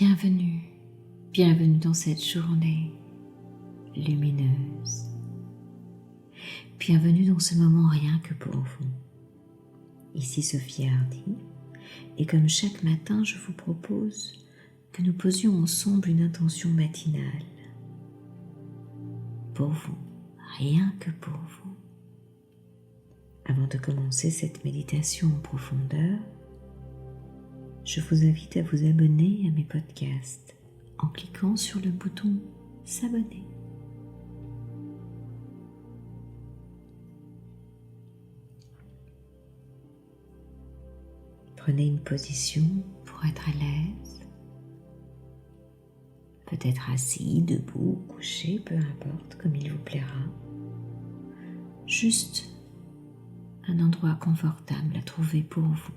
Bienvenue, bienvenue dans cette journée lumineuse. Bienvenue dans ce moment rien que pour vous. Ici Sophie Hardy, et comme chaque matin, je vous propose que nous posions ensemble une intention matinale. Pour vous, rien que pour vous. Avant de commencer cette méditation en profondeur, je vous invite à vous abonner à mes podcasts en cliquant sur le bouton « S'abonner ». Prenez une position pour être à l'aise, peut-être assis, debout, couché, peu importe, comme il vous plaira. Juste un endroit confortable à trouver pour vous,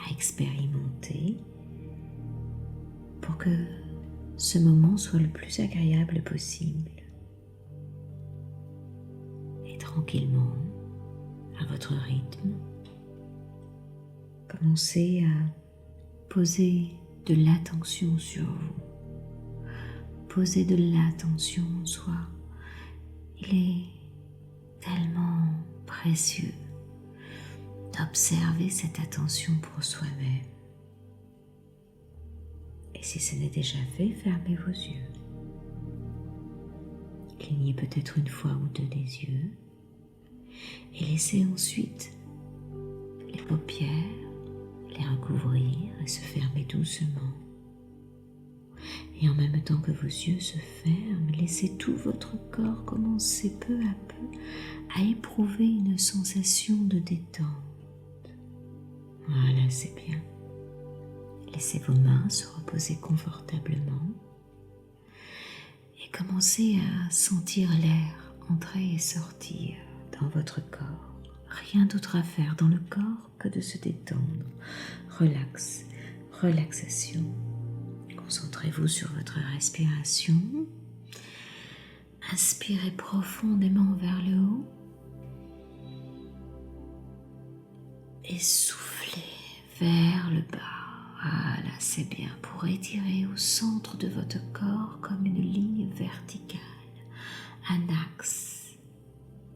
à expérimenter, pour que ce moment soit le plus agréable possible. Et tranquillement, à votre rythme, commencez à poser de l'attention sur vous. Posez de l'attention en soi. Il est tellement précieux d'observer cette attention pour soi-même. Et si ce n'est déjà fait, fermez vos yeux. Clignez peut-être une fois ou deux les yeux et laissez ensuite les paupières les recouvrir et se fermer doucement. Et en même temps que vos yeux se ferment, laissez tout votre corps commencer peu à peu à éprouver une sensation de détente. Voilà, c'est bien. Laissez vos mains se reposer confortablement et commencez à sentir l'air entrer et sortir dans votre corps. Rien d'autre à faire dans le corps que de se détendre. Relax, relaxation. Concentrez-vous sur votre respiration. Inspirez profondément vers le haut. Et soufflez vers le bas. Voilà, c'est bien, pour étirer au centre de votre corps comme une ligne verticale, un axe,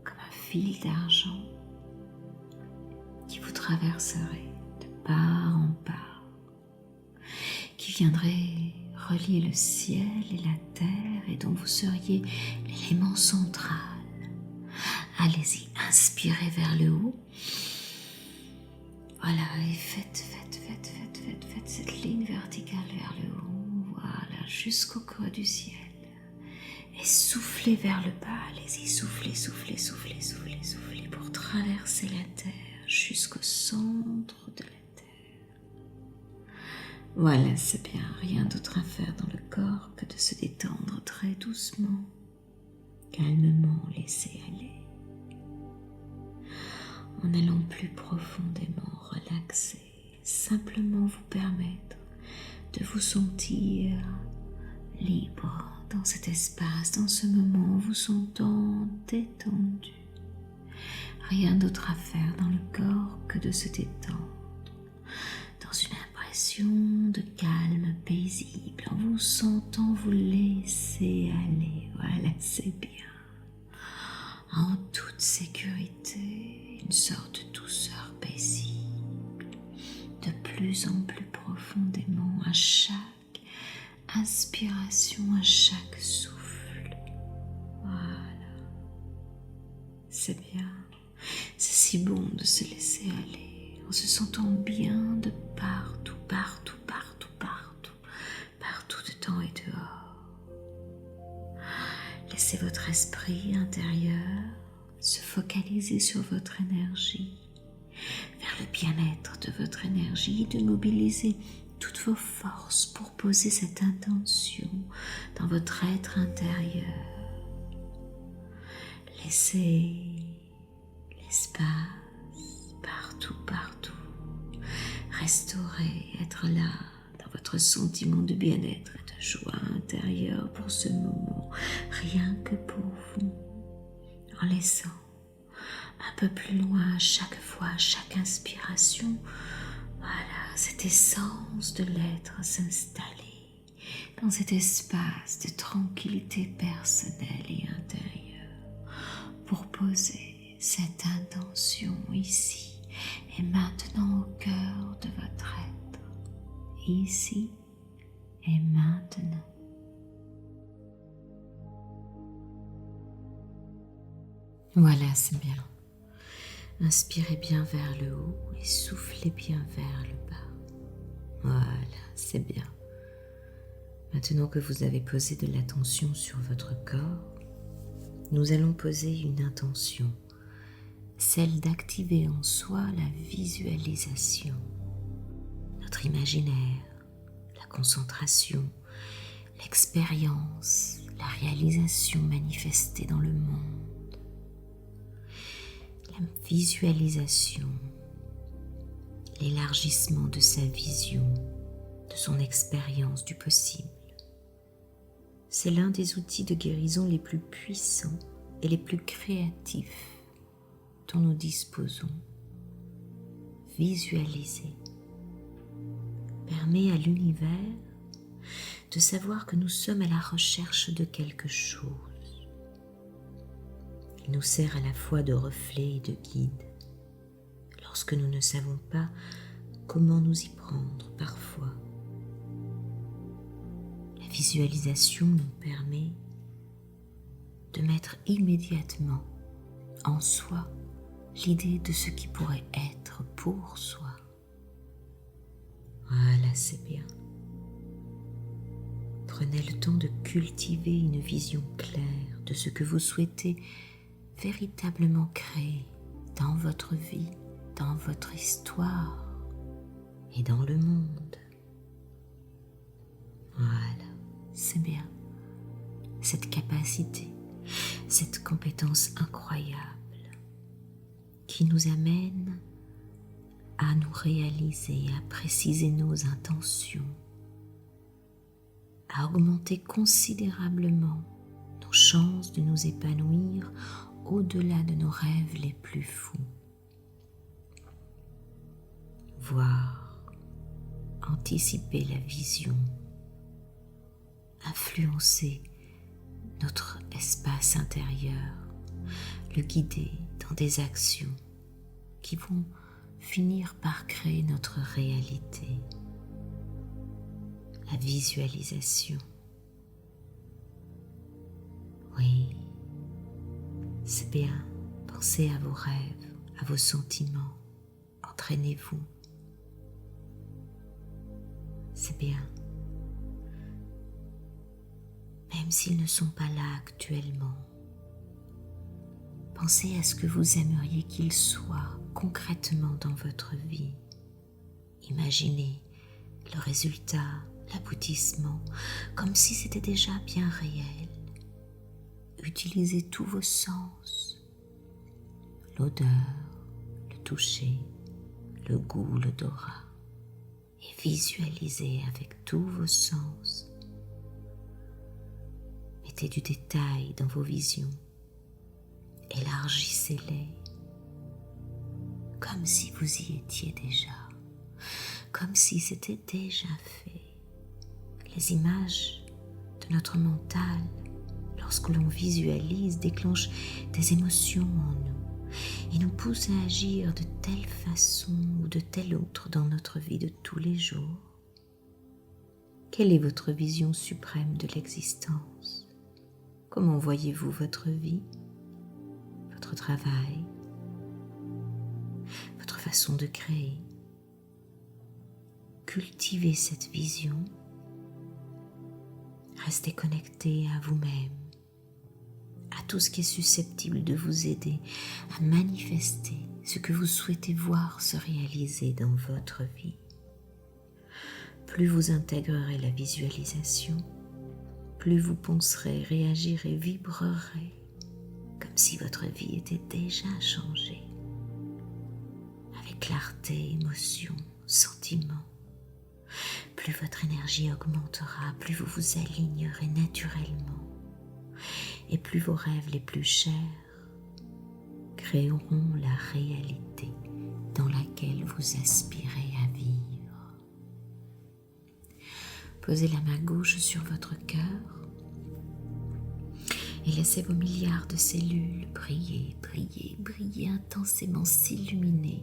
comme un fil d'argent qui vous traverserait de part en part, qui viendrait relier le ciel et la terre et dont vous seriez l'élément central. Allez-y, inspirez vers le haut. Voilà, et faites cette ligne verticale vers le haut, voilà, jusqu'au creux du ciel. Et soufflez vers le bas, allez-y, soufflez pour traverser la terre jusqu'au centre de la terre. Voilà, c'est bien, rien d'autre à faire dans le corps que de se détendre très doucement, calmement, laisser aller. En allant plus profondément relaxer, simplement vous permettre de vous sentir libre dans cet espace, dans ce moment, vous sentant détendu. Rien d'autre à faire dans le corps que de se détendre, dans une impression de calme paisible, en vous sentant vous laisser aller. Voilà, c'est bien. En toute sécurité, une sorte de douceur paisible, de plus en plus profondément à chaque inspiration, à chaque souffle. Voilà, c'est bien, c'est si bon de se laisser aller, en se sentant bien de partout dedans et dehors. Laissez votre esprit intérieur se focaliser sur votre énergie, vers le bien-être de votre énergie, de mobiliser toutes vos forces pour poser cette intention dans votre être intérieur. Laissez l'espace partout, restaurer, être là dans votre sentiment de bien-être et de joie intérieure pour ce moment, rien que pour vous, en laissant un peu plus loin à chaque fois, à chaque inspiration, voilà, cette essence de l'être s'installer dans cet espace de tranquillité personnelle et intérieure pour poser cette intention ici et maintenant au cœur de votre être, ici et maintenant. Voilà, c'est bien. Inspirez bien vers le haut et soufflez bien vers le bas. Voilà, c'est bien. Maintenant que vous avez posé de l'attention sur votre corps, nous allons poser une intention, celle d'activer en soi la visualisation, notre imaginaire, la concentration, l'expérience, la réalisation manifestée dans le monde. La visualisation, l'élargissement de sa vision, de son expérience du possible. C'est l'un des outils de guérison les plus puissants et les plus créatifs dont nous disposons. Visualiser permet à l'univers de savoir que nous sommes à la recherche de quelque chose. Il nous sert à la fois de reflet et de guide lorsque nous ne savons pas comment nous y prendre parfois. La visualisation nous permet de mettre immédiatement en soi l'idée de ce qui pourrait être pour soi. Voilà, c'est bien. Prenez le temps de cultiver une vision claire de ce que vous souhaitez véritablement créer dans votre vie, dans votre histoire et dans le monde. Voilà, c'est bien. Cette capacité, cette compétence incroyable qui nous amène à nous réaliser, à préciser nos intentions, à augmenter considérablement nos chances de nous épanouir au-delà de nos rêves les plus fous. Voir, anticiper la vision, influencer notre espace intérieur, le guider dans des actions qui vont finir par créer notre réalité. La visualisation. Oui, c'est bien. Pensez à vos rêves, à vos sentiments. Entraînez-vous. C'est bien. Même s'ils ne sont pas là actuellement, pensez à ce que vous aimeriez qu'ils soient concrètement dans votre vie. Imaginez le résultat, l'aboutissement, comme si c'était déjà bien réel. Utilisez tous vos sens, l'odeur, le toucher, le goût, l'odorat, et visualisez avec tous vos sens. Mettez du détail dans vos visions, élargissez-les, comme si vous y étiez déjà, comme si c'était déjà fait. Les images de notre mental, lorsque l'on visualise, déclenchent des émotions en nous et nous poussent à agir de telle façon ou de telle autre dans notre vie de tous les jours. Quelle est votre vision suprême de l'existence? Comment voyez-vous votre vie, votre travail, votre façon de créer? Cultivez cette vision. Restez connecté à vous-même, à tout ce qui est susceptible de vous aider à manifester ce que vous souhaitez voir se réaliser dans votre vie. Plus vous intégrerez la visualisation, plus vous penserez, réagirez, vibrerez, comme si votre vie était déjà changée, avec clarté, émotion, sentiment. Plus votre énergie augmentera, plus vous vous alignerez naturellement, et plus vos rêves les plus chers créeront la réalité dans laquelle vous aspirez à vivre. Posez la main gauche sur votre cœur et laissez vos milliards de cellules briller, briller, briller intensément, s'illuminer.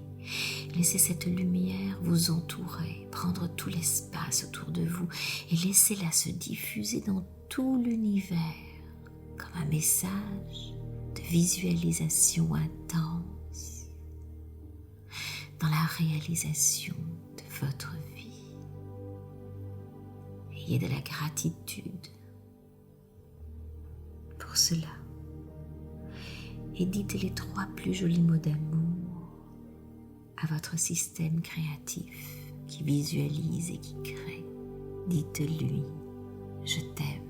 Laissez cette lumière vous entourer, prendre tout l'espace autour de vous et laissez-la se diffuser dans tout l'univers comme un message de visualisation intense dans la réalisation de votre vie. Ayez de la gratitude pour cela et dites les 3 plus jolis mots d'amour à votre système créatif qui visualise et qui crée. Dites-lui « Je t'aime ».